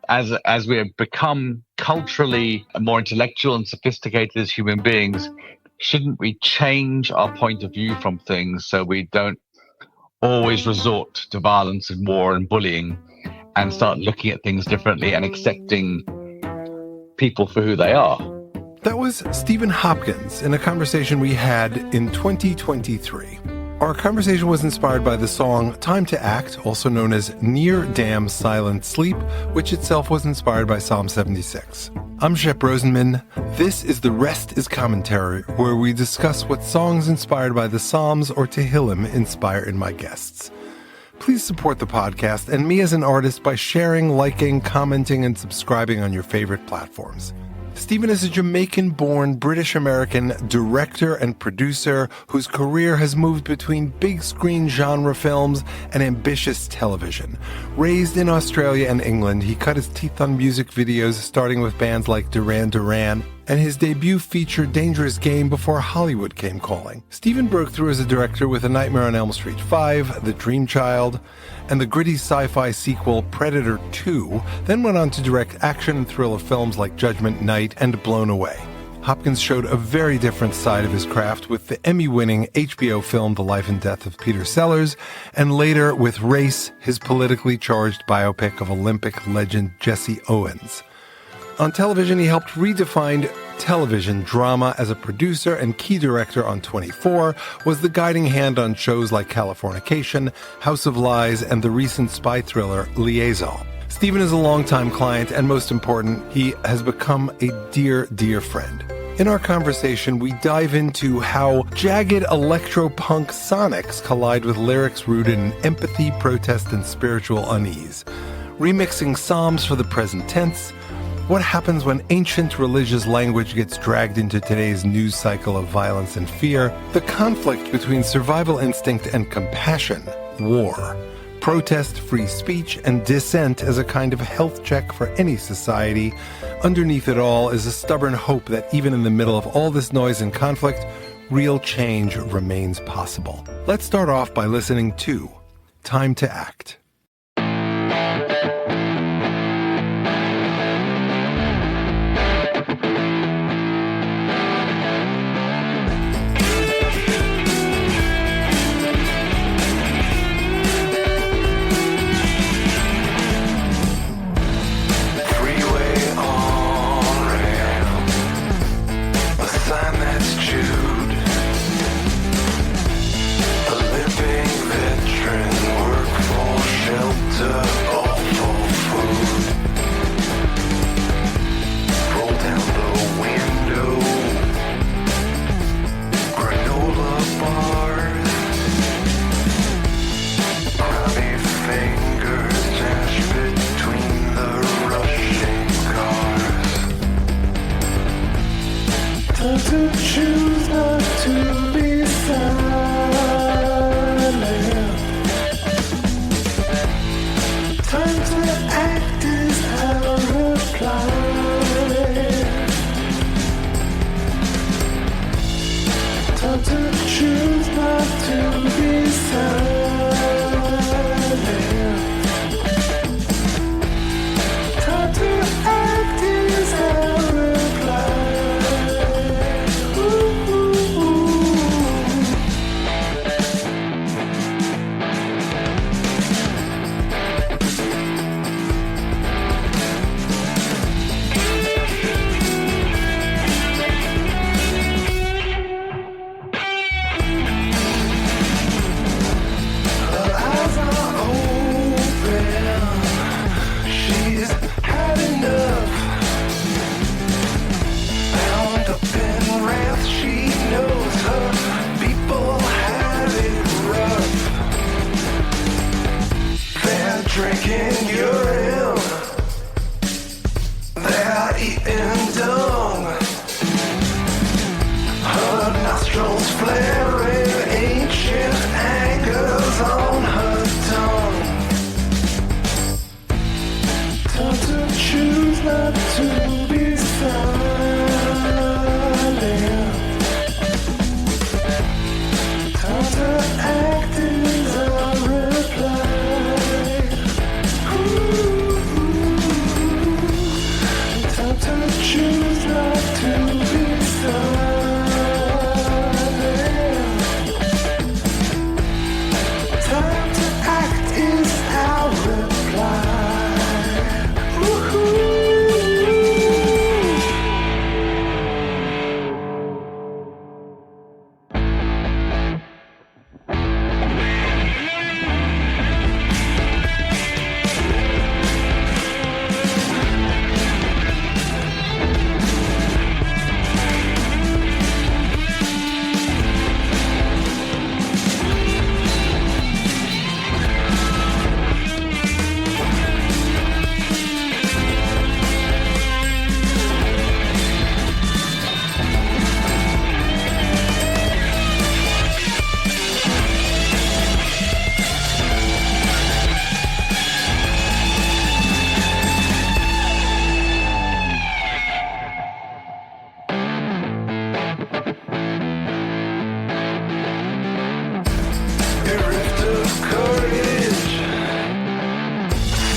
as we have become culturally more intellectual and sophisticated as human beings, shouldn't we change our point of view from things so we don't always resort to violence and war and bullying, and start looking at things differently and accepting people for who they are? That was Stephen Hopkins in a conversation we had in 2023. Our conversation was inspired by the song Time to Act, also known as Near Damn Silent Sleep, which itself was inspired by Psalm 76. I'm Shep Rosenman. This is The Rest is Commentary, where we discuss what songs inspired by the Psalms or Tehillim inspire in my guests. Please support the podcast and me as an artist by sharing, liking, commenting, and subscribing on your favorite platforms. Stephen is a Jamaican-born British-American director and producer whose career has moved between big-screen genre films and ambitious television. Raised in Australia and England, he cut his teeth on music videos, starting with bands like Duran Duran, and his debut feature Dangerous Game before Hollywood came calling. Stephen broke through as a director with A Nightmare on Elm Street 5, The Dream Child, and the gritty sci-fi sequel Predator 2, then went on to direct action and thriller films like Judgment Night and Blown Away. Hopkins showed a very different side of his craft with the Emmy-winning HBO film The Life and Death of Peter Sellers, and later with Race, his politically charged biopic of Olympic legend Jesse Owens. On television, he helped redefine television drama as a producer and key director on 24, was the guiding hand on shows like Californication, House of Lies, and the recent spy thriller Liaison. Stephen is a longtime client, and most important, he has become a dear, dear friend. In our conversation, we dive into how jagged electro-punk sonics collide with lyrics rooted in empathy, protest, and spiritual unease. Remixing psalms for the present tense, what happens when ancient religious language gets dragged into today's news cycle of violence and fear, the conflict between survival instinct and compassion, war, protest, free speech, and dissent as a kind of health check for any society. Underneath it all is a stubborn hope that even in the middle of all this noise and conflict, real change remains possible. Let's start off by listening to Time to Act.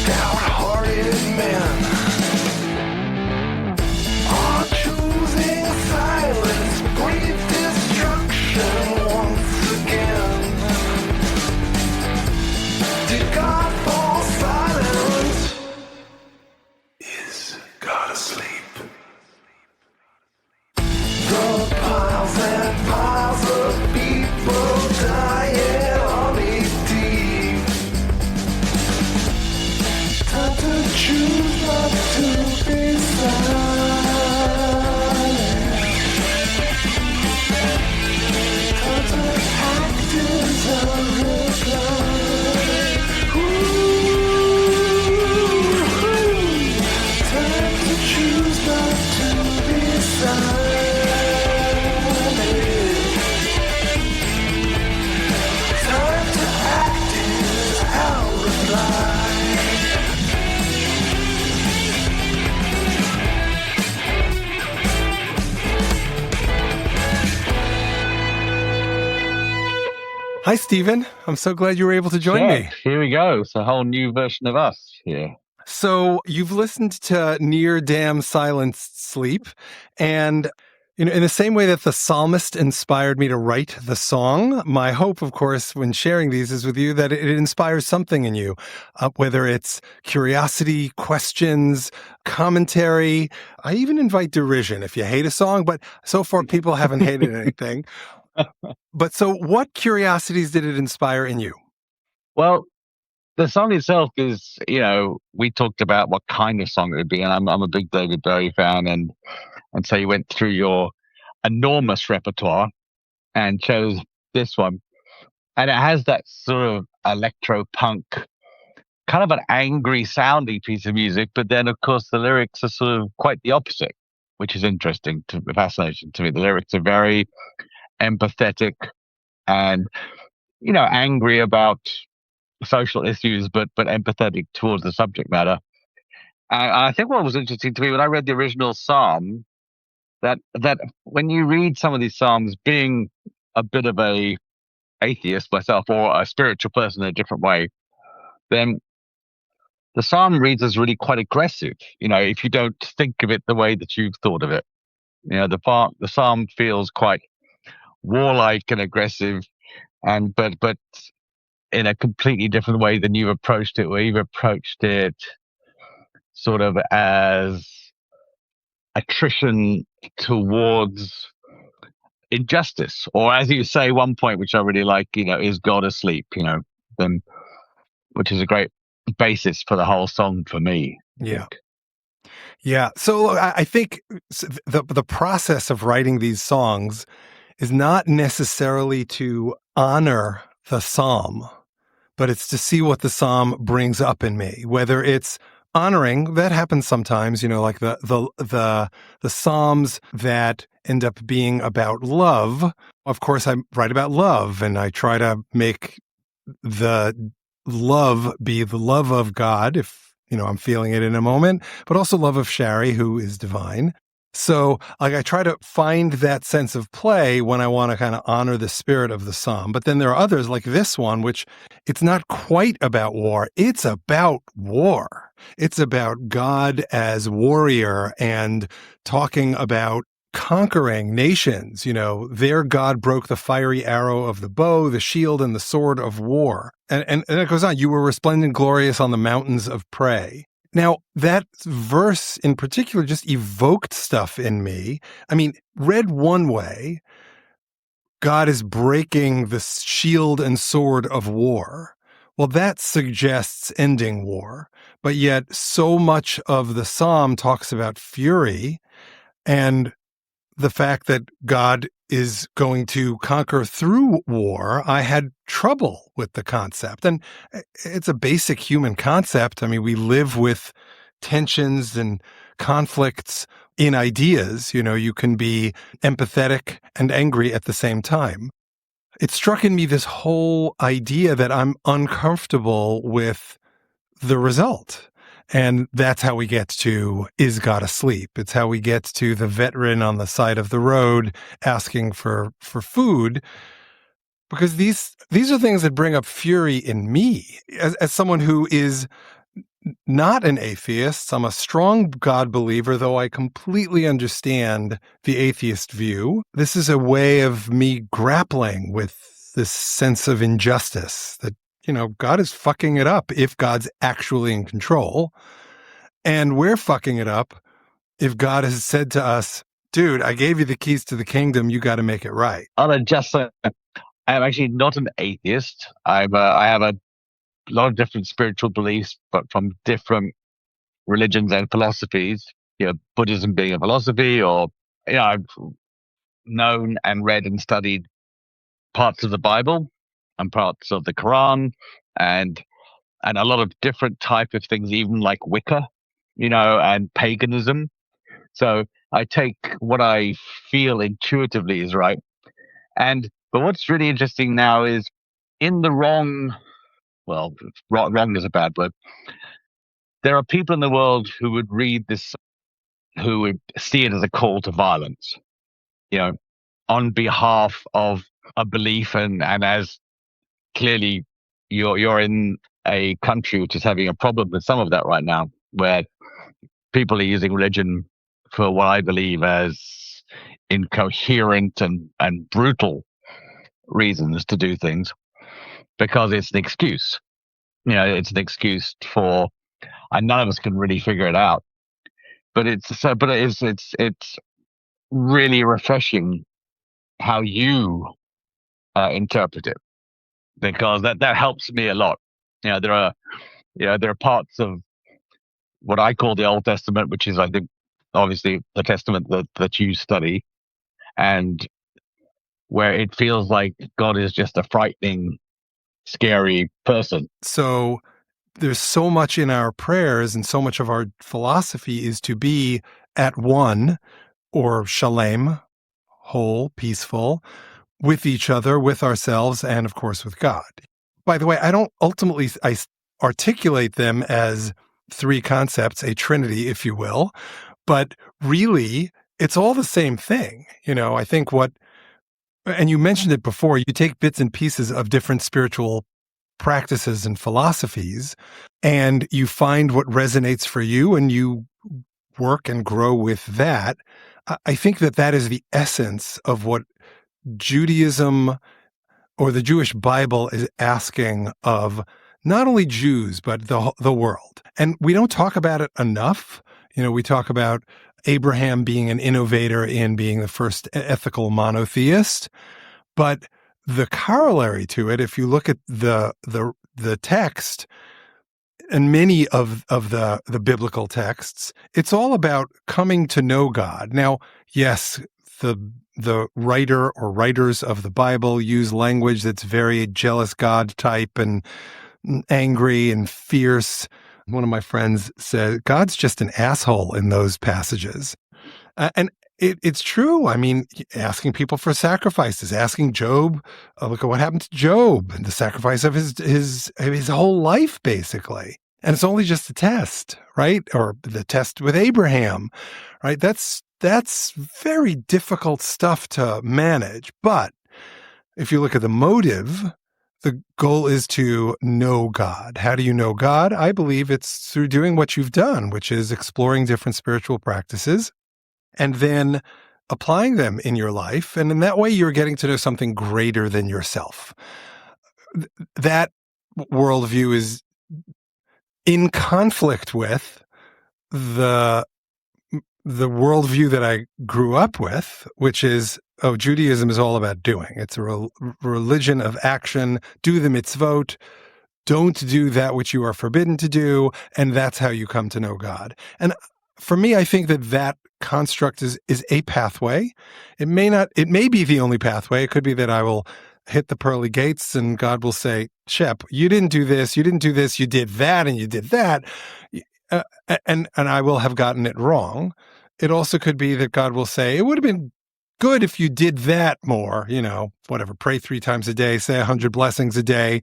Stout-hearted men are choosing silence, breathe destruction once again. Did God fall silent? Is God asleep? The piles and piles of people dying on me deep. Time to choose not to be silent. Time to act is a reply. Time to choose not to be silent. Time to act is our reply. Hi, Stephen. I'm so glad you were able to join me. Here we go. It's a whole new version of us here. So you've listened to Near Damn Silenced Sleep, and in the same way that the psalmist inspired me to write the song, my hope, of course, when sharing these is with you, that it inspires something in you, whether it's curiosity, questions, commentary. I even invite derision if you hate a song, but so far people haven't hated anything. But so what curiosities did it inspire in you? Well, the song itself is, we talked about what kind of song it would be, and I'm a big David Bowie fan, and so you went through your enormous repertoire and chose this one, and it has that sort of electro-punk, kind of an angry sounding piece of music, but then of course the lyrics are sort of quite the opposite, which is fascinating to me. The lyrics are very empathetic and angry about social issues, but empathetic towards the subject matter. And I think what was interesting to me when I read the original psalm, that when you read some of these psalms, being a bit of a atheist myself, or a spiritual person in a different way, then the psalm reads as really quite aggressive. If you don't think of it the way that you've thought of it, the psalm feels quite warlike and aggressive, and but in a completely different way than you've approached it, where you've approached it sort of as attrition towards injustice, or as you say, one point, which I really like, is God asleep, then, which is a great basis for the whole song for me. Yeah. Yeah. So I think the process of writing these songs is not necessarily to honor the psalm, but it's to see what the psalm brings up in me. Whether it's honoring, that happens sometimes, like the psalms that end up being about love. Of course, I write about love, and I try to make the love be the love of God, if I'm feeling it in a moment, but also love of Shari, who is divine. So I try to find that sense of play when I want to kind of honor the spirit of the psalm. But then there are others like this one, which it's not quite about war. It's about war. It's about God as warrior and talking about conquering nations. Their God broke the fiery arrow of the bow, the shield, and the sword of war. And it goes on. You were resplendent, glorious on the mountains of prey. Now, that verse in particular just evoked stuff in me. I mean, read one way, God is breaking the shield and sword of war. Well, that suggests ending war. But yet so much of the psalm talks about fury and the fact that God is going to conquer through war. I had trouble with the concept. And it's a basic human concept. I mean, we live with tensions and conflicts in ideas. You can be empathetic and angry at the same time. It struck in me this whole idea that I'm uncomfortable with the result. And that's how we get to, is God asleep? It's how we get to the veteran on the side of the road asking for food, because these are things that bring up fury in me as someone who is not an atheist. I'm a strong God believer, though I completely understand the atheist view. This is a way of me grappling with this sense of injustice that, God is fucking it up if God's actually in control. And we're fucking it up if God has said to us, dude, I gave you the keys to the kingdom. You got to make it right. I'll just say, I'm actually not an atheist. I have a lot of different spiritual beliefs, but from different religions and philosophies. Buddhism being a philosophy, or I've known and read and studied parts of the Bible and parts of the Quran, and a lot of different type of things, even like Wicca, and paganism. So I take what I feel intuitively is right. But what's really interesting now is in the wrong is a bad word. There are people in the world who would read this, who would see it as a call to violence, on behalf of a belief, and as clearly you're in a country which is having a problem with some of that right now, where people are using religion for what I believe as incoherent and brutal reasons to do things, because it's an excuse. It's an excuse for, and none of us can really figure it out. But it's really refreshing how you interpret it, because that helps me a lot. There are parts of what I call the Old Testament, which is, I think, obviously the Testament that you study, and where it feels like God is just a frightening, scary person. So there's so much in our prayers, and so much of our philosophy is to be at one, or shalem, whole, peaceful, with each other, with ourselves, and of course with God. By the way, I articulate them as three concepts, a trinity, if you will, but really it's all the same thing. I think and you mentioned it before, you take bits and pieces of different spiritual practices and philosophies, and you find what resonates for you, and you work and grow with that. I think that is the essence of what Judaism or the Jewish Bible is asking of not only Jews, but the world. And we don't talk about it enough. We talk about Abraham being an innovator in being the first ethical monotheist, but the corollary to it, if you look at the text and many of the biblical texts, it's all about coming to know God. Now, yes, the writer or writers of the Bible use language that's very jealous God type and angry and fierce. One of my friends said, God's just an asshole in those passages. And it's true. I mean, asking people for sacrifices, asking Job, look at what happened to Job and the sacrifice of his whole life, basically. And it's only just a test, right? Or the test with Abraham, right? That's very difficult stuff to manage. But if you look at the motive, the goal is to know God. How do you know God? I believe it's through doing what you've done, which is exploring different spiritual practices and then applying them in your life. And in that way, you're getting to know something greater than yourself. That worldview is in conflict with the worldview that I grew up with, which is, Judaism is all about doing. It's a religion of action. Do the mitzvot. Don't do that which you are forbidden to do. And that's how you come to know God. And for me, I think that construct is a pathway. It may be the only pathway. It could be that I will hit the pearly gates and God will say, Shep, you didn't do this, you didn't do this, you did that, and you did that. And I will have gotten it wrong. It also could be that God will say, it would have been good if you did that more, whatever, pray 3 times a day, say 100 blessings a day,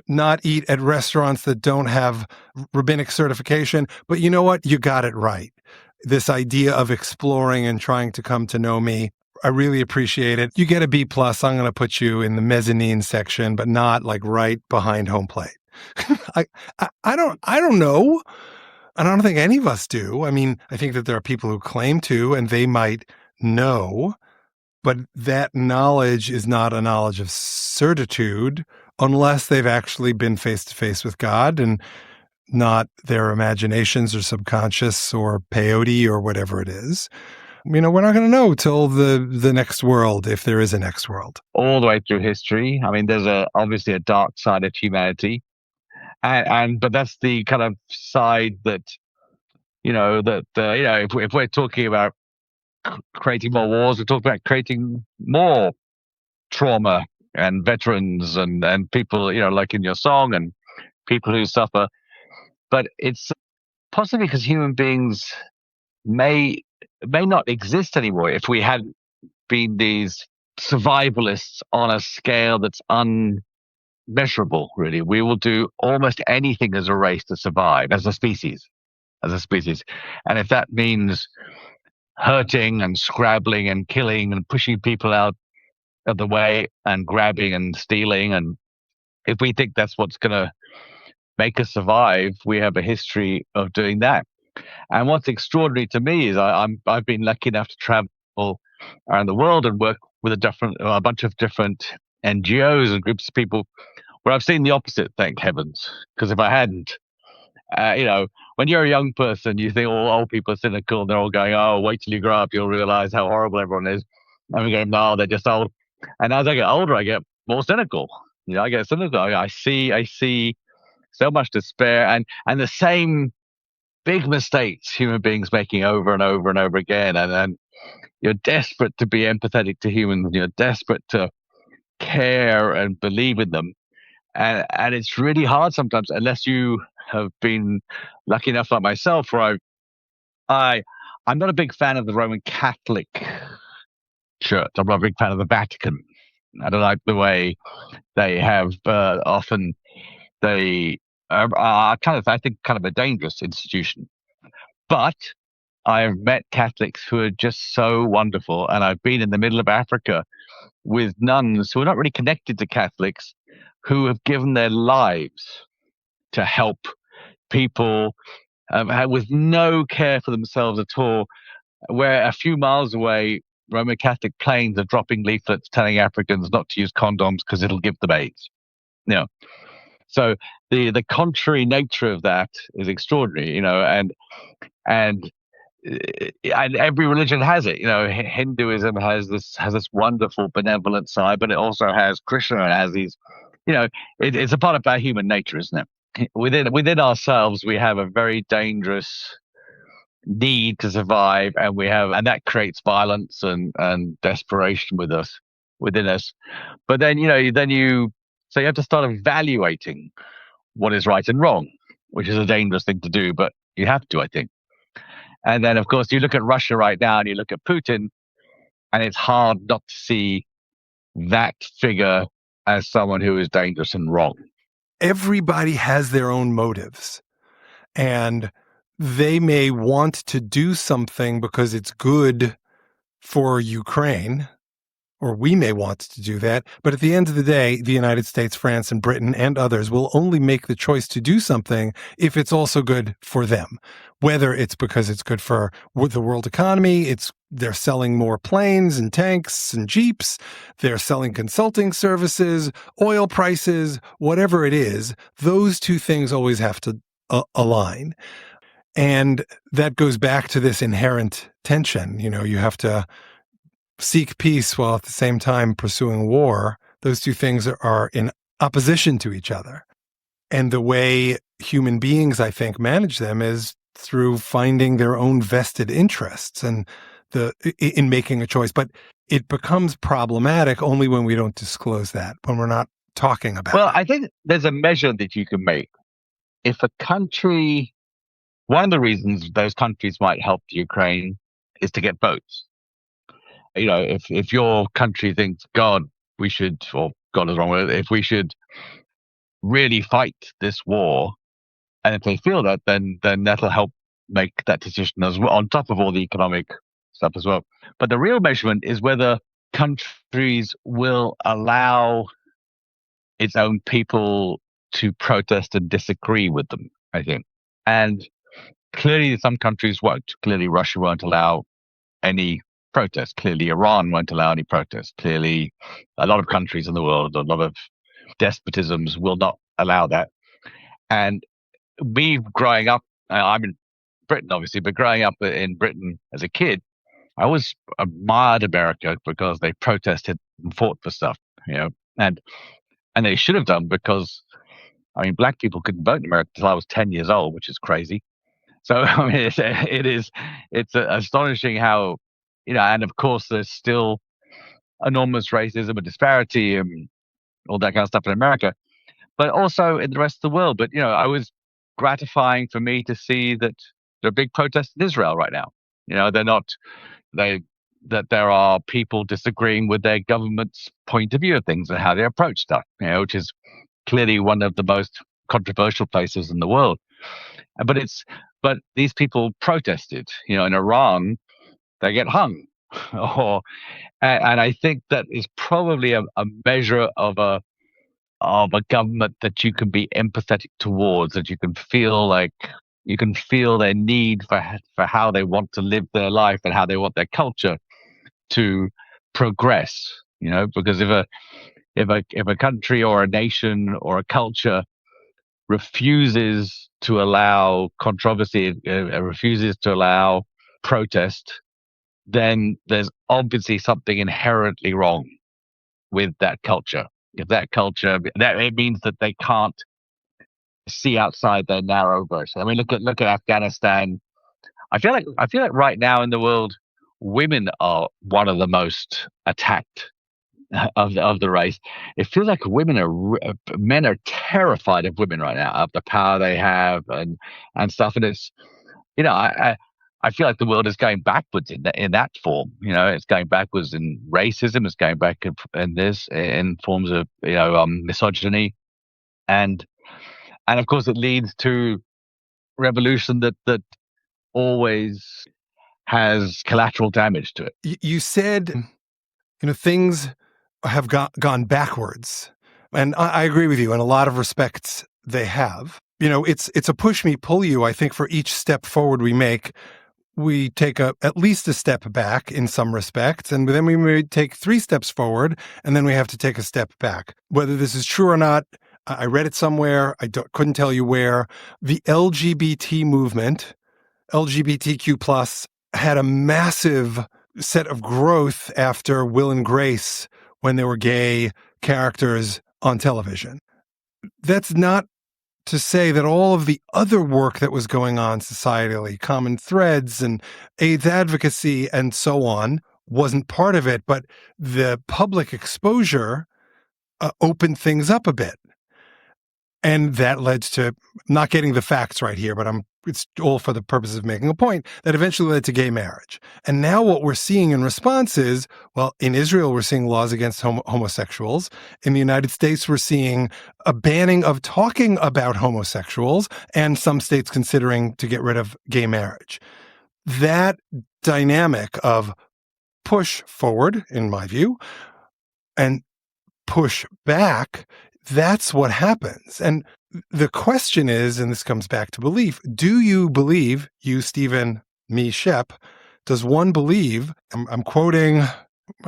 not eat at restaurants that don't have rabbinic certification. But you know what? You got it right. This idea of exploring and trying to come to know me, I really appreciate it. You get a B+. I'm going to put you in the mezzanine section, but not like right behind home plate. I, I don't know. And I don't think any of us do. I mean, I think that there are people who claim to, and they might know, but that knowledge is not a knowledge of certitude unless they've actually been face to face with God and not their imaginations or subconscious or peyote or whatever it is. We're not going to know till the next world, if there is a next world. All the way through history. I mean, there's obviously a dark side of humanity, but that's the kind of side that if we're talking about creating more wars, we're talking about creating more trauma and veterans and people, like in your song, and people who suffer. But it's possibly because human beings may not exist anymore if we had been these survivalists on a scale that's unmeasurable, really. We will do almost anything as a race to survive, as a species. And if that means hurting and scrabbling and killing and pushing people out of the way and grabbing and stealing, and if we think that's what's going to make us survive, we have a history of doing that. And what's extraordinary to me is I've been lucky enough to travel around the world and work with a bunch of different NGOs and groups of people where I've seen the opposite, thank heavens. Because if I hadn't, when you're a young person, you think all old people are cynical and they're all going, oh, wait till you grow up, you'll realize how horrible everyone is. And we go, no, they're just old. And as I get older, I get more cynical. I get cynical. I see so much despair and the same big mistakes human beings making over and over and over again. And you're desperate to be empathetic to humans. You're desperate to care and believe in them. And it's really hard sometimes unless you have been lucky enough, like myself, where I'm not a big fan of the Roman Catholic Church. I'm not a big fan of the Vatican. I don't like the way they have often they are I think kind of a dangerous institution. But I've met Catholics who are just so wonderful, and I've been in the middle of Africa with nuns who are not really connected to Catholics, who have given their lives to help people with no care for themselves at all, where a few miles away, Roman Catholic planes are dropping leaflets telling Africans not to use condoms because it'll give them AIDS. So the contrary nature of that is extraordinary, and every religion has it. Hinduism has this wonderful benevolent side, but it also has Krishna has these. It's a part of our human nature, isn't it? Within ourselves, we have a very dangerous need to survive, and that creates violence and desperation within us. But then you have to start evaluating what is right and wrong, which is a dangerous thing to do, but you have to, I think. And then, of course, you look at Russia right now, and you look at Putin, and it's hard not to see that figure as someone who is dangerous and wrong. Everybody has their own motives, and they may want to do something because it's good for Ukraine, or we may want to do that. But at the end of the day, the United States, France, and Britain, and others will only make the choice to do something if it's also good for them. Whether it's because it's good for the world economy, they're selling more planes and tanks and jeeps, they're selling consulting services, oil prices, whatever it is, those two things always have to align. And that goes back to this inherent tension. You have to seek peace while at the same time pursuing war. Those two things are in opposition to each other. And the way human beings, I think, manage them is through finding their own vested interests and in making a choice. But it becomes problematic only when we don't disclose that, when we're not talking about it. Well, I think there's a measure that you can make. If a country, one of the reasons those countries might help Ukraine is to get votes. If your country thinks, God, we should, or God is wrong with it, if we should really fight this war, and if they feel that, then that'll help make that decision as well, on top of all the economic stuff as well. But the real measurement is whether countries will allow its own people to protest and disagree with them, I think. And clearly some countries won't. Clearly Russia won't allow any protest. Clearly Iran won't allow any protest. Clearly a lot of countries in the world, a lot of despotisms will not allow that. And me growing up, I'm in Britain obviously, but growing up in Britain as a kid, I always admired America because they protested and fought for stuff, you know, and they should have done, because I mean, black people couldn't vote in America until I was 10 years old, which is crazy. So I mean, it's astonishing how, you know, and of course there's still enormous racism and disparity and all that kind of stuff in America, but also in the rest of the world. But you know, I was gratifying for me to see that there are big protests in Israel right now. You know, they that there are people disagreeing with their government's point of view of things and how they approach stuff. You know, which is clearly one of the most controversial places in the world. But but these people protested. You know, in Iran, they get hung, or and I think that is probably a measure of a government that you can be empathetic towards, that you can feel like you can feel their need for how they want to live their life and how they want their culture to progress. You know, because if a country or a nation or a culture refuses to allow controversy, refuses to allow protest, then there's obviously something inherently wrong with that culture. If that culture, that it means that they can't see outside their narrow version. I mean, look at Afghanistan. I feel like right now in the world, women are one of the most attacked of the race. It feels like men are terrified of women right now, of the power they have and stuff. And it's, you know, I feel like the world is going backwards in that form. You know, it's going backwards in racism. It's going back in forms of, you know, misogyny, and of course it leads to revolution that always has collateral damage to it. You said, you know, things have gone backwards, and I agree with you in a lot of respects. They have. You know, it's a push me, pull you. I think for each step forward we make, we take at least a step back in some respects, and then we may take 3 steps forward, and then we have to take a step back. Whether this is true or not, I read it somewhere. Couldn't tell you where. The LGBT movement, LGBTQ plus, had a massive set of growth after Will and Grace when there were gay characters on television. That's not to say that all of the other work that was going on societally, common threads and AIDS advocacy and so on, wasn't part of it, but the public exposure opened things up a bit. And that led to, not getting the facts right here, but it's all for the purpose of making a point, that eventually led to gay marriage. And now what we're seeing in response is, well, in Israel, we're seeing laws against homosexuals. In the United States, we're seeing a banning of talking about homosexuals, and some states considering to get rid of gay marriage. That dynamic of push forward, in my view, and push back, that's what happens. And the question is, and this comes back to belief, do you believe, you, Stephen, me, Shep, does one believe, I'm quoting,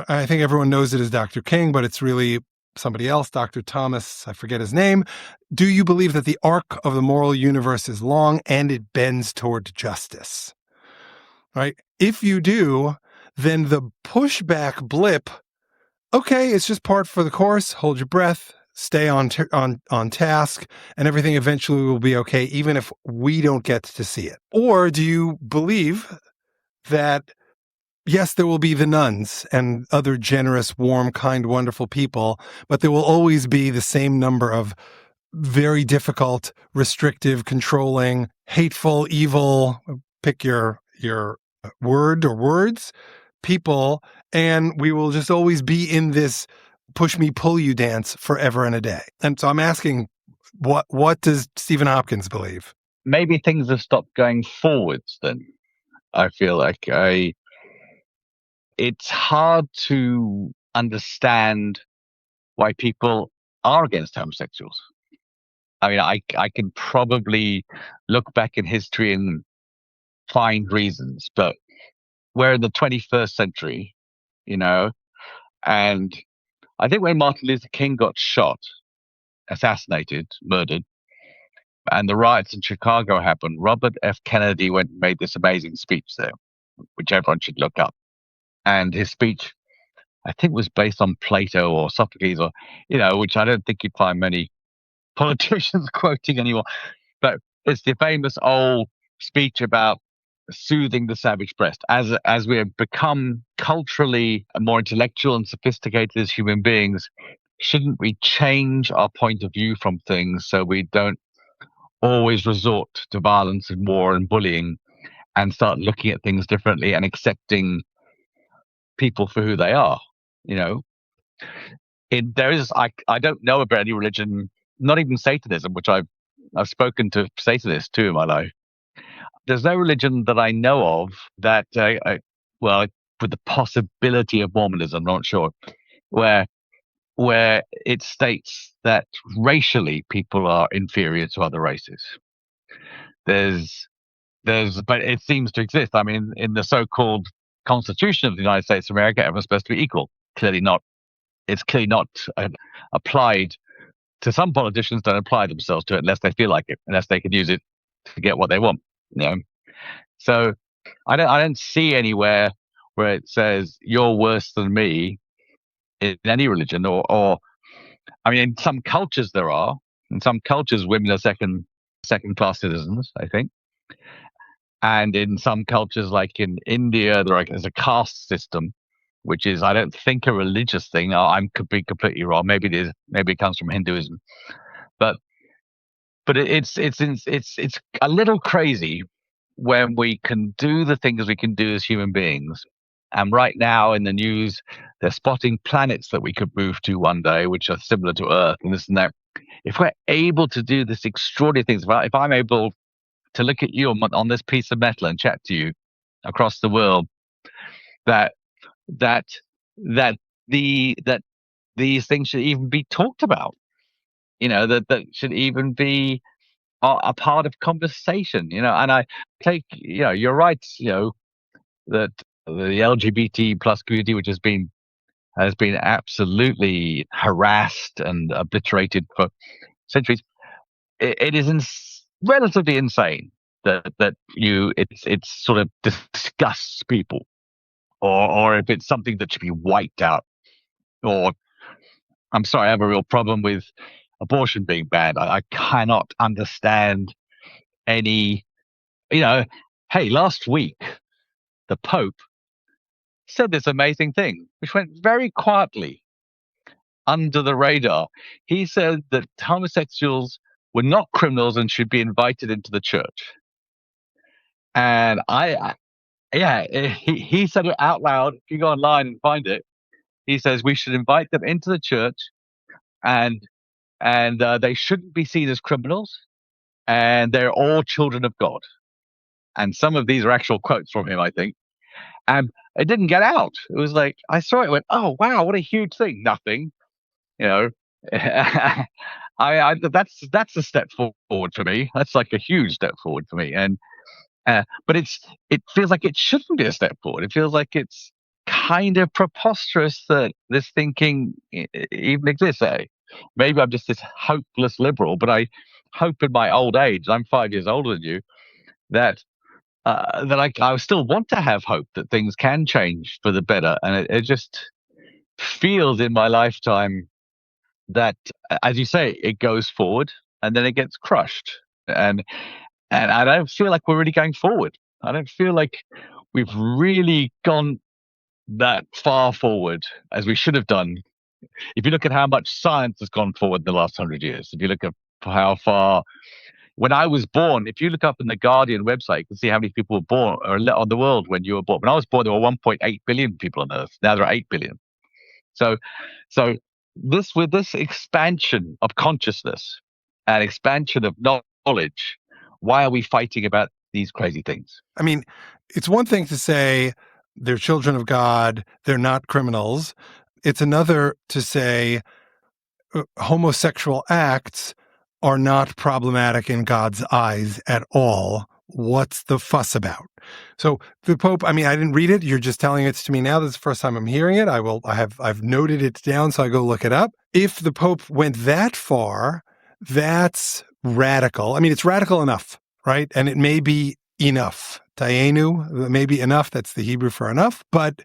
I think everyone knows it as Dr. King, but it's really somebody else, Dr. Thomas, I forget his name. Do you believe that the arc of the moral universe is long and it bends toward justice? Right? If you do, then the pushback blip, okay, it's just part for the course, hold your breath, stay on task, and everything eventually will be okay, even if we don't get to see it? Or do you believe that, yes, there will be the nuns and other generous, warm, kind, wonderful people, but there will always be the same number of very difficult, restrictive, controlling, hateful, evil, pick your word or words, people, and we will just always be in this push me, pull you dance forever and a day? And so I'm asking, what does Stephen Hopkins believe? Maybe things have stopped going forwards then. I feel like it's hard to understand why people are against homosexuals. I mean, I can probably look back in history and find reasons, but we're in the 21st century, you know, and I think when Martin Luther King got shot, assassinated, murdered, and the riots in Chicago happened, Robert F. Kennedy went and made this amazing speech there, which everyone should look up. And his speech, I think, was based on Plato or Sophocles, or which I don't think you'd find many politicians quoting anymore. But it's the famous old speech about soothing the savage breast. As we have become culturally more intellectual and sophisticated as human beings, shouldn't we change our point of view from things so we don't always resort to violence and war and bullying, and start looking at things differently and accepting people for who they are? You know, there is I don't know about any religion, not even Satanism, which I've spoken to Satanists too in my life. There's no religion that I know of that, well, with the possibility of Mormonism, I'm not sure, where it states that racially people are inferior to other races. But it seems to exist. I mean, in the so-called Constitution of the United States of America, everyone's supposed to be equal. Clearly not. It's clearly not applied to some politicians. Don't apply themselves to it unless they feel like it, unless they can use it to get what they want. So I don't see anywhere where it says you're worse than me in any religion, or I mean, in some cultures there are. In some cultures, women are second class citizens, I think. And in some cultures, like in India, there's a caste system, which is, I don't think, a religious thing. I could be completely wrong. Maybe it is. Maybe it comes from Hinduism. But it's a little crazy when we can do the things we can do as human beings. And right now in the news, they're spotting planets that we could move to one day, which are similar to Earth and this and that. If we're able to do this extraordinary things, if I'm able to look at you on this piece of metal and chat to you across the world, that these things should even be talked about, that should even be a part of conversation, and I take, you're right, that the LGBT plus community, which has been absolutely harassed and obliterated for centuries, it is relatively insane that it's sort of disgusts people, or if it's something that should be wiped out. Or, I'm sorry, I have a real problem with abortion being banned. I cannot understand any, hey, last week the Pope said this amazing thing, which went very quietly under the radar. He said that homosexuals were not criminals and should be invited into the church. And he said it out loud. If you go online and find it, he says we should invite them into the church, and they shouldn't be seen as criminals, and they're all children of God. And some of these are actual quotes from him, I think. And it didn't get out. It was like, I saw it, went, oh wow, what a huge thing. Nothing, that's a step forward for me. That's like a huge step forward for me. And but it feels like it shouldn't be a step forward. It feels like it's kind of preposterous that this thinking even exists. Maybe I'm just this hopeless liberal, but I hope in my old age, I'm 5 years older than you, that I still want to have hope that things can change for the better. And it just feels in my lifetime that, as you say, it goes forward and then it gets crushed. And I don't feel like we're really going forward. I don't feel like we've really gone that far forward as we should have done. If you look at how much science has gone forward in the last 100 years, if you look at how far, when I was born, if you look up in the Guardian website, you can see how many people were born or on the world when you were born. When I was born, there were 1.8 billion people on Earth. Now there are 8 billion. So with this expansion of consciousness and expansion of knowledge, why are we fighting about these crazy things? I mean, it's one thing to say they're children of God, they're not criminals. It's another to say homosexual acts are not problematic in God's eyes at all. What's the fuss about? So the Pope, I didn't read it. You're just telling it to me now. This is the first time I'm hearing it. I've noted it down, so I go look it up. If the Pope went that far, that's radical. It's radical enough, right? And it may be enough. Tayenu, maybe enough. That's the Hebrew for enough. But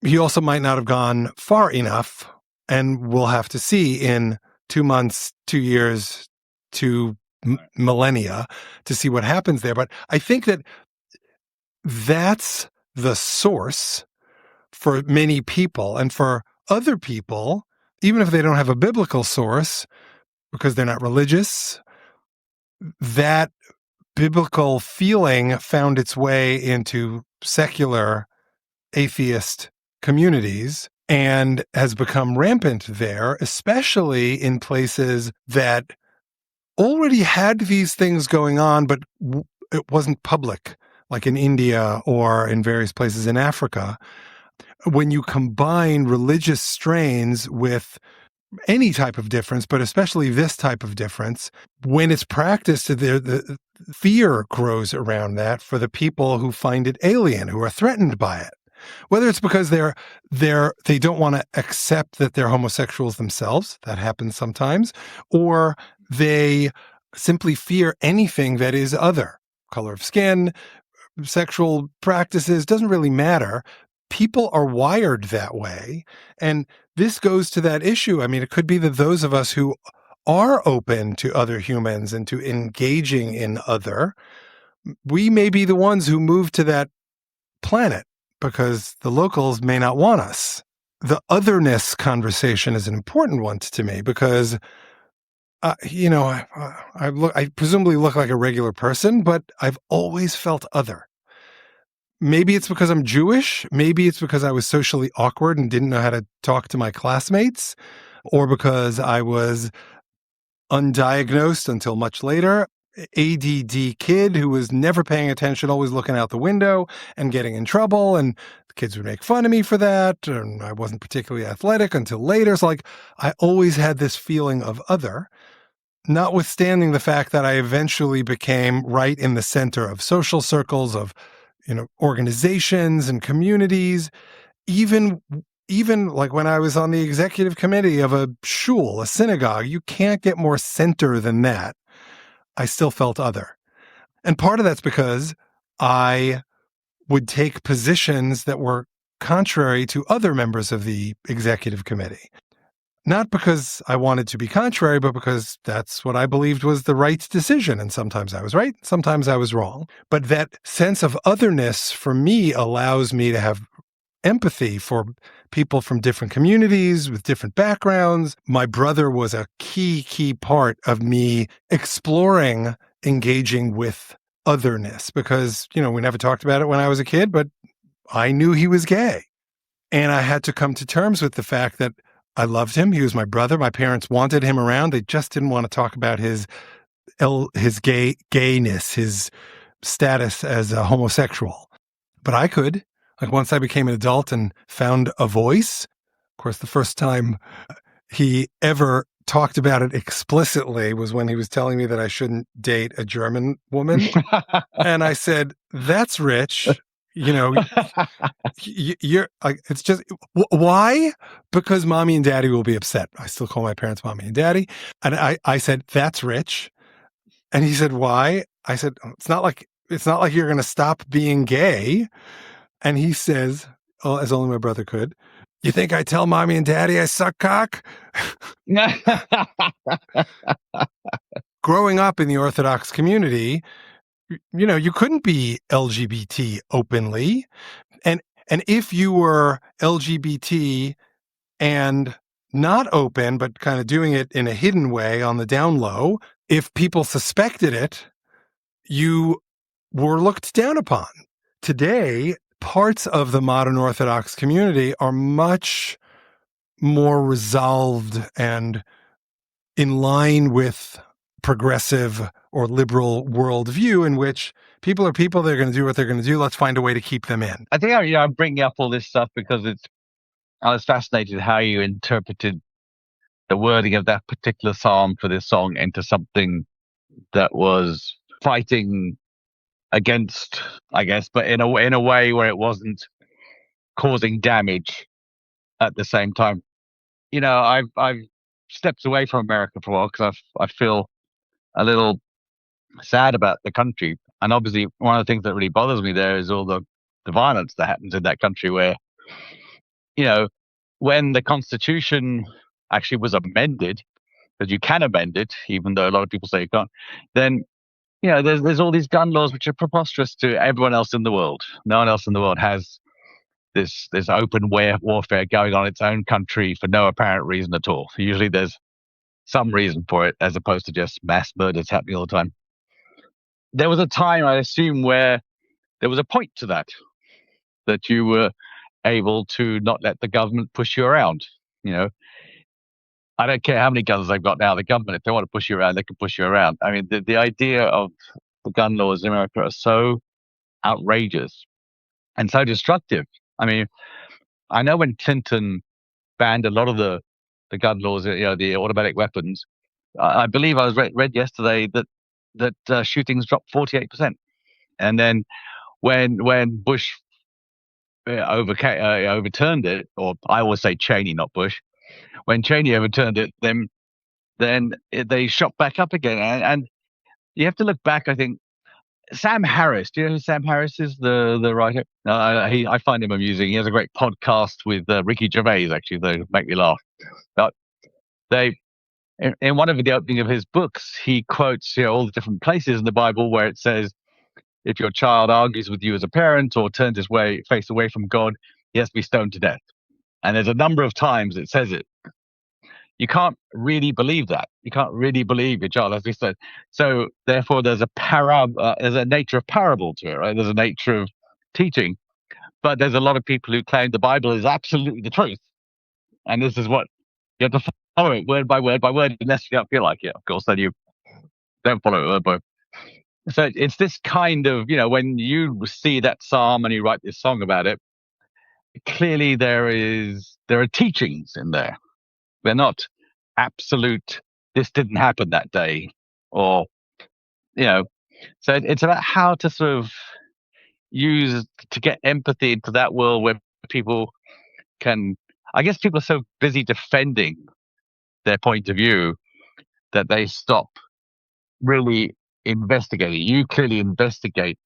he also might not have gone far enough. And we'll have to see in 2 months, 2 years, 2 millennia to see what happens there. But I think that that's the source for many people. And for other people, even if they don't have a biblical source, because they're not religious, that biblical feeling found its way into secular atheist communities and has become rampant there, especially in places that already had these things going on, but it wasn't public, like in India or in various places in Africa. When you combine religious strains with any type of difference, but especially this type of difference, when it's practiced, the fear grows around that for the people who find it alien, who are threatened by it. Whether it's because they don't want to accept that they're homosexuals themselves, that happens sometimes, or they simply fear anything that is other. Color of skin, sexual practices, doesn't really matter. People are wired that way. And this goes to that issue. It could be that those of us who are open to other humans and to engaging in other, we may be the ones who move to that planet because the locals may not want us. The otherness conversation is an important one to me because, I presumably look like a regular person, but I've always felt other. Maybe it's because I'm Jewish. Maybe it's because I was socially awkward and didn't know how to talk to my classmates, or because I was undiagnosed until much later. ADD kid who was never paying attention, always looking out the window and getting in trouble. And the kids would make fun of me for that. And I wasn't particularly athletic until later. So I always had this feeling of other, notwithstanding the fact that I eventually became right in the center of social circles, of organizations and communities, even like when I was on the executive committee of a shul, a synagogue. You can't get more center than that. I still felt other. And part of that's because I would take positions that were contrary to other members of the executive committee. Not because I wanted to be contrary, but because that's what I believed was the right decision. And sometimes I was right, sometimes I was wrong. But that sense of otherness for me allows me to have empathy for people from different communities with different backgrounds. My brother was a key part of me exploring engaging with otherness because, we never talked about it when I was a kid, but I knew he was gay. And I had to come to terms with the fact that I loved him. He was my brother. My parents wanted him around. They just didn't want to talk about his gayness, his status as a homosexual. But I could. Once I became an adult and found a voice, of course, the first time he ever talked about it explicitly was when he was telling me that I shouldn't date a German woman. And I said, that's rich. You're it's just, why? Because mommy and daddy will be upset. I still call my parents mommy and daddy. And I said, that's rich. And he said, why? I said, it's not like you're going to stop being gay. And he says, as only my brother could, you think I tell mommy and daddy I suck cock? Growing up in the Orthodox community, you couldn't be LGBT openly. And if you were LGBT and not open, but kind of doing it in a hidden way on the down low, if people suspected it, you were looked down upon. Today, parts of the modern Orthodox community are much more resolved and in line with progressive or liberal worldview, in which people are people. They're going to do what they're going to do. Let's find a way to keep them in. I think I'm bringing up all this stuff because I was fascinated how you interpreted the wording of that particular psalm for this song into something that was fighting against, I guess, but in a way where it wasn't causing damage at the same time. I've stepped away from America for a while because I feel a little sad about the country, and obviously one of the things that really bothers me there is all the violence that happens in that country, where when the Constitution actually was amended, because you can amend it, even though a lot of people say you can't, then there's all these gun laws which are preposterous to everyone else in the world. No one else in the world has this open warfare going on in its own country for no apparent reason at all. Usually there's some reason for it, as opposed to just mass murders happening all the time. There was a time, I assume, where there was a point to that you were able to not let the government push you around. I don't care how many guns they've got now. The government, if they want to push you around, they can push you around. I mean, the idea of the gun laws in America are so outrageous and so destructive. I mean, I know when Clinton banned a lot of the gun laws, the automatic weapons, I believe I was read yesterday that shootings dropped 48%. And then when Bush overturned it, or I always say Cheney, not Bush, when Cheney overturned it, then they shot back up again. And you have to look back, I think. Sam Harris, do you know who Sam Harris is, the writer? I find him amusing. He has a great podcast with Ricky Gervais, actually, they make me laugh. But in one of the opening of his books, he quotes all the different places in the Bible where it says, if your child argues with you as a parent or turns his face away from God, he has to be stoned to death. And there's a number of times it says it. You can't really believe that. You can't really believe your child, as we said. So therefore, there's a nature of parable to it, right? There's a nature of teaching. But there's a lot of people who claim the Bible is absolutely the truth. And this is what you have to follow it word by word by word, unless you don't feel like it, of course, then you don't follow it word by word. So it's this kind of, when you see that psalm and you write this song about it, clearly there are teachings in there. They're not absolute, this didn't happen that day, or, so it's about how to sort of use to get empathy into that world where people are so busy defending their point of view that they stop really investigating. You clearly investigate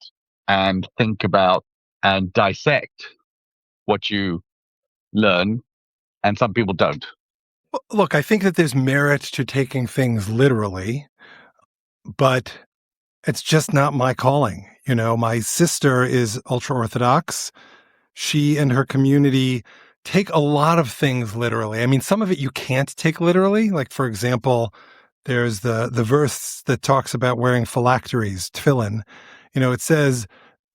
and think about and dissect what you learn, and some people don't. Look, I think that there's merit to taking things literally, but it's just not my calling. My sister is ultra-Orthodox. She and her community take a lot of things literally. I mean, some of it you can't take literally. Like, for example, there's the verse that talks about wearing phylacteries, tefillin. It says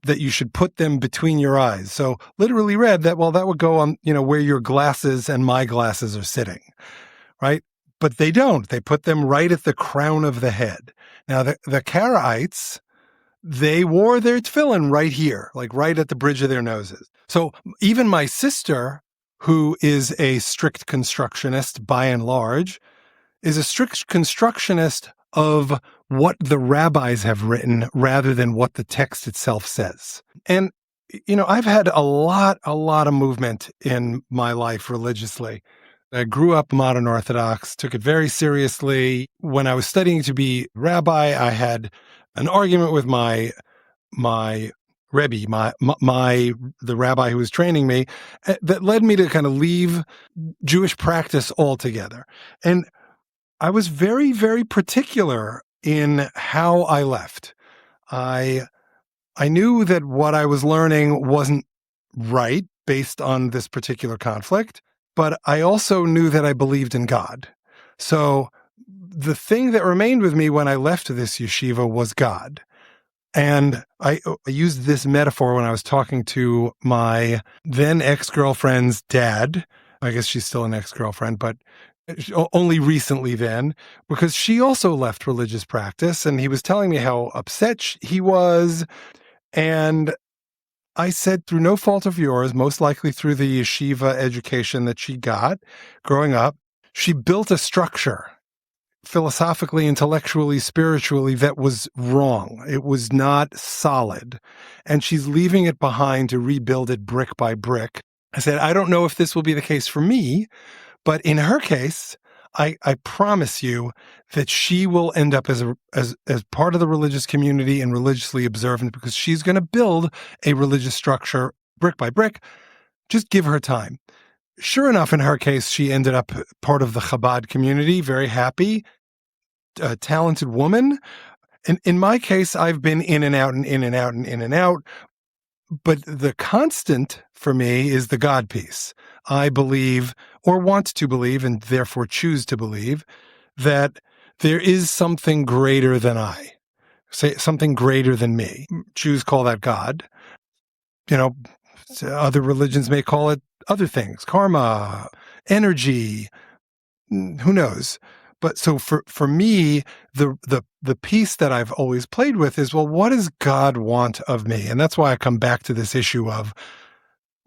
that you should put them between your eyes. So literally read that, well, that would go on, where your glasses and my glasses are sitting, right? But they don't. They put them right at the crown of the head. Now, the Karaites, they wore their tefillin right here, like right at the bridge of their noses. So even my sister, who is a strict constructionist by and large, is a strict constructionist of what the rabbis have written rather than what the text itself says. And, I've had a lot of movement in my life religiously. I grew up modern Orthodox, took it very seriously. When I was studying to be rabbi, I had an argument with my Rebbe, the rabbi who was training me, that led me to kind of leave Jewish practice altogether. And I was very, very particular in how I left. I knew that what I was learning wasn't right based on this particular conflict, but I also knew that I believed in God. So the thing that remained with me when I left this yeshiva was God. And I used this metaphor when I was talking to my then ex-girlfriend's dad. I guess she's still an ex-girlfriend, but only recently then, because she also left religious practice, and he was telling me how upset he was. And I said, through no fault of yours, most likely through the yeshiva education that she got growing up, She built a structure, philosophically, intellectually, spiritually, that was wrong. It was not solid. And she's leaving it behind to rebuild it brick by brick. I said, I don't know if this will be the case for me, but in her case, I promise you that she will end up as part of the religious community and religiously observant, because she's going to build a religious structure brick by brick. Just give her time. Sure enough, in her case, she ended up part of the Chabad community, very happy, a talented woman. In my case, I've been in and out and in and out and in and out. But the constant for me is the God piece. I believe, or want to believe, and therefore choose to believe, that there is something greater than I. Say something greater than me. Jews call that God. Other religions may call it other things, karma, energy, who knows? But so for me, the piece that I've always played with is, well, what does God want of me? And that's why I come back to this issue of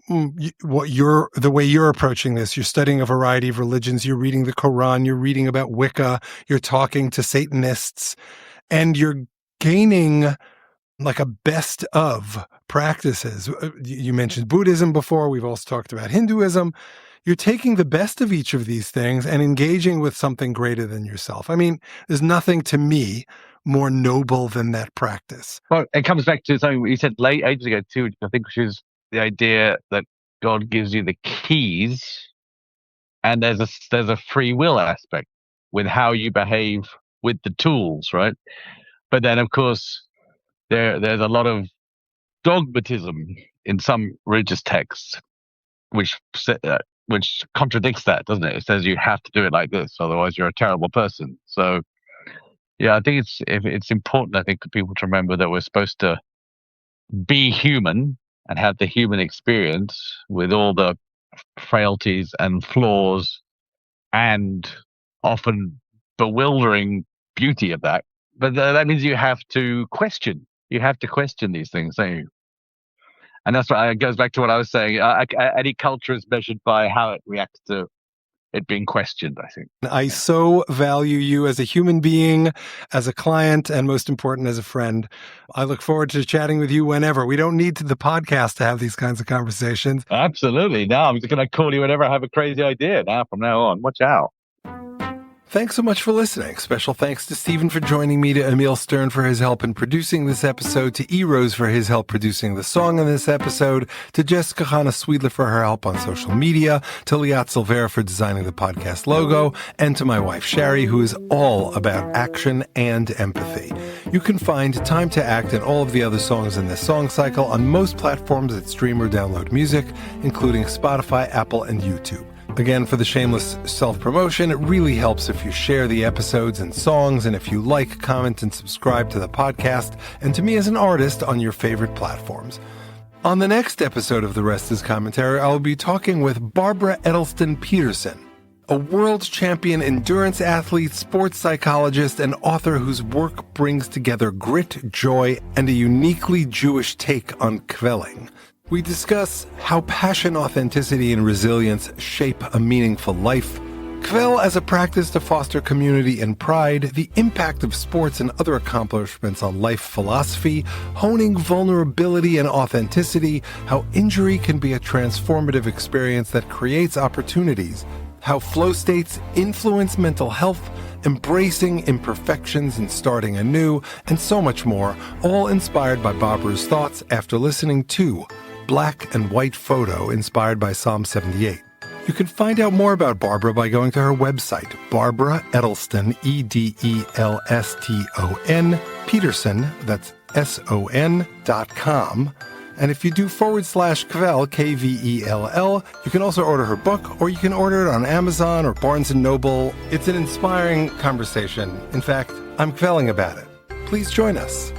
the way you're approaching this. You're studying a variety of religions. You're reading the Quran. You're reading about Wicca. You're talking to Satanists, and you're gaining like a best of practices. You mentioned Buddhism before. We've also talked about Hinduism. You're taking the best of each of these things and engaging with something greater than yourself. I mean, there's nothing to me more noble than that practice. Well, it comes back to something you said late ages ago too, which I think is the idea that God gives you the keys, and there's a free will aspect with how you behave with the tools, right? But then, of course, there's a lot of dogmatism in some religious texts, which contradicts that, doesn't it? It says you have to do it like this, otherwise you're a terrible person. So, yeah, I think it's important, I think, for people to remember that we're supposed to be human and have the human experience with all the frailties and flaws and often bewildering beauty of that. But that means you have to question. You have to question these things, don't you? And that's what it goes back to what I was saying. Any culture is measured by how it reacts to it being questioned, I think. I so value you as a human being, as a client, and most important, as a friend. I look forward to chatting with you whenever. We don't need the podcast to have these kinds of conversations. Absolutely. No, I'm just going to call you whenever I have a crazy idea from now on. Watch out. Thanks so much for listening. Special thanks to Stephen for joining me, to Emil Stern for his help in producing this episode, to E-Rose for his help producing the song in this episode, to Jessica Hanna Sweedler for her help on social media, to Liat Silvera for designing the podcast logo, and to my wife Shari, who is all about action and empathy. You can find Time to Act and all of the other songs in this song cycle on most platforms that stream or download music, including Spotify, Apple, and YouTube. Again, for the shameless self-promotion, it really helps if you share the episodes and songs, and if you like, comment, and subscribe to the podcast, and to me as an artist on your favorite platforms. On the next episode of The Rest is Commentary, I'll be talking with Barbara Edelston Peterson, a world champion endurance athlete, sports psychologist, and author whose work brings together grit, joy, and a uniquely Jewish take on quelling. We discuss how passion, authenticity, and resilience shape a meaningful life, Quell as a practice to foster community and pride, the impact of sports and other accomplishments on life philosophy, honing vulnerability and authenticity, how injury can be a transformative experience that creates opportunities, how flow states influence mental health, embracing imperfections and starting anew, and so much more, all inspired by Barbara's thoughts after listening to Black and White Photo, inspired by Psalm 78. You can find out more about Barbara by going to her website, Barbara Edelston, Edelston, Peterson, that's SON.com. And if you do /Kvell, Kvell, you can also order her book, or you can order it on Amazon or Barnes & Noble. It's an inspiring conversation. In fact, I'm quelling about it. Please join us.